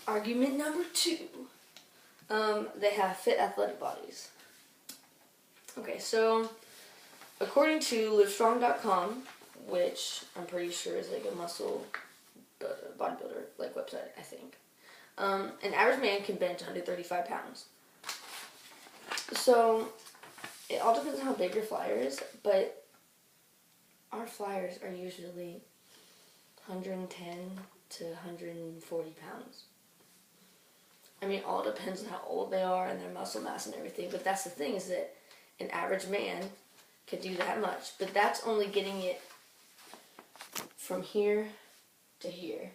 Argument number 2. They have fit athletic bodies. Okay, so according to Livestrong.com, which I'm pretty sure is like a muscle bodybuilder like website, I think. An average man can bench 135 pounds. So it all depends on how big your flyer is, but our flyers are usually 110 to 140 pounds. I mean, all depends on how old they are and their muscle mass and everything, but that's the thing, is that an average man could do that much, but that's only getting it from here to here.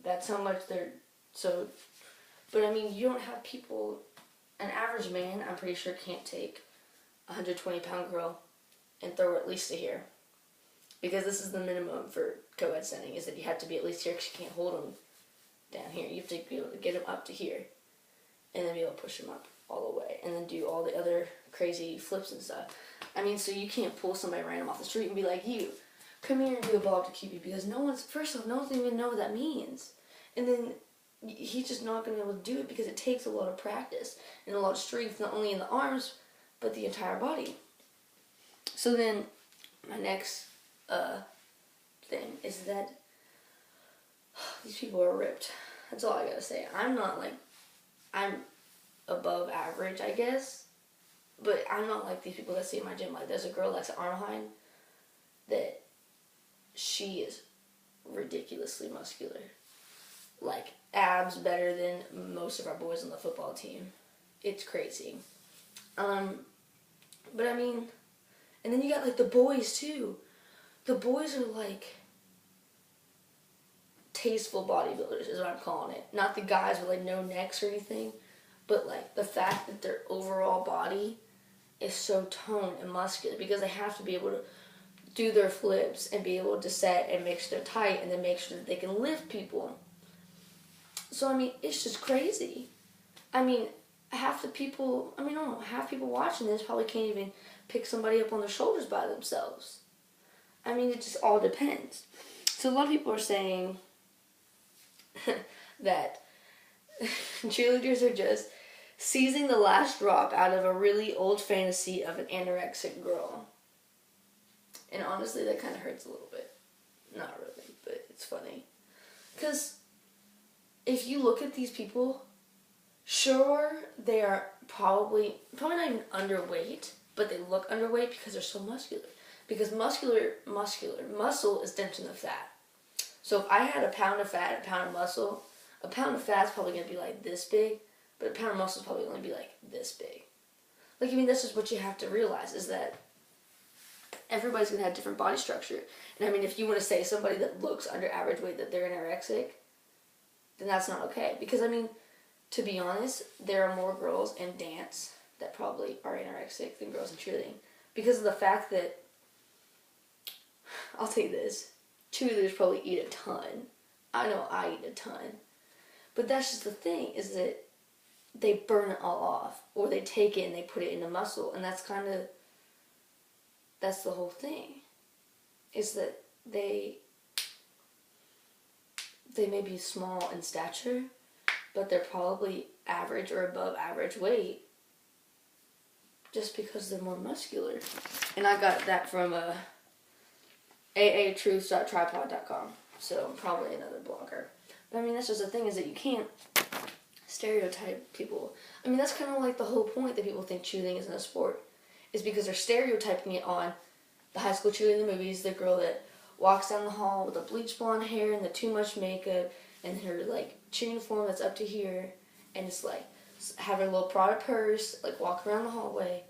That's how much they're, so, but I mean, you don't have people, an average man, I'm pretty sure, can't take a 120-pound girl and throw her at least to here. Because this is the minimum for co-ed setting, is that you have to be at least here because you can't hold them down here. You have to be able to get them up to here and then be able to push them up all the way and then do all the other crazy flips and stuff. I mean, so you can't pull somebody random off the street and be like, you, come here and do a ball up to QB, because first off, no one's even know what that means. And then he's just not going to be able to do it because it takes a lot of practice and a lot of strength, not only in the arms, but the entire body. So then, my next thing is that these people are ripped. That's all I gotta say. I'm above average, I guess, but I'm not like these people that see in my gym. Like, there's a girl that's at Arnheim that she is ridiculously muscular. Like, abs better than most of our boys on the football team. It's crazy. But I mean, and then you got like the boys too. The boys are like tasteful bodybuilders is what I'm calling it. Not the guys with like no necks or anything, but like the fact that their overall body is so toned and muscular, because they have to be able to do their flips and be able to set and make sure they're tight and then make sure that they can lift people. So I mean, it's just crazy. I mean, half people watching this probably can't even pick somebody up on their shoulders by themselves. I mean, it just all depends. So a lot of people are saying that cheerleaders are just seizing the last drop out of a really old fantasy of an anorexic girl. And honestly, that kind of hurts a little bit. Not really, but it's funny. Because if you look at these people, sure, they are probably not even underweight, but they look underweight because they're so muscular. Because muscle is denser than fat. So if I had a pound of fat, a pound of muscle, a pound of fat is probably going to be like this big, but a pound of muscle is probably going to be like this big. Like, I mean, that's just what you have to realize, is that everybody's going to have different body structure. And I mean, if you want to say somebody that looks under average weight that they're anorexic, then that's not okay. Because, I mean, to be honest, there are more girls in dance that probably are anorexic than girls in cheerleading. Because of the fact that, I'll tell you this, cheerleaders probably eat a ton. I know I eat a ton. But that's just the thing, is that they burn it all off. Or they take it and they put it into muscle. And that's the whole thing. Is that they may be small in stature, but they're probably average or above average weight just because they're more muscular. And I got that from aatruths.tripod.com, so probably another blogger. But I mean, that's just the thing, is that you can't stereotype people. I mean, that's kind of like the whole point that people think cheerleading isn't a sport, is because they're stereotyping it on the high school cheerleading movies, the girl that walks down the hall with the bleach blonde hair and the too much makeup and her like cheer uniform that's up to here, and just like have her little Prada purse, like walk around the hallway,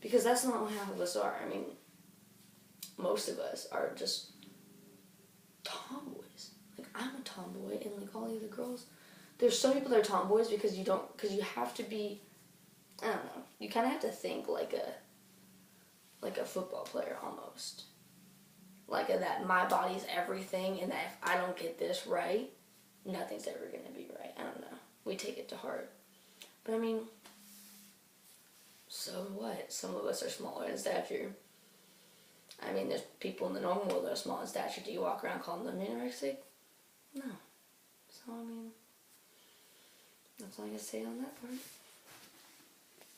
because that's not how half of us are. I mean, most of us are just tomboys. Like, I'm a tomboy, and like all the other girls, there's some people that are tomboys because you have to be, I don't know, you kind of have to think like a football player almost. Like that my body's everything, and that if I don't get this right, nothing's ever going to be right. I don't know. We take it to heart. But I mean, so what? Some of us are smaller in stature. I mean, there's people in the normal world that are small in stature. Do you walk around calling them anorexic? No. So, I mean, That's all I gotta say on that part.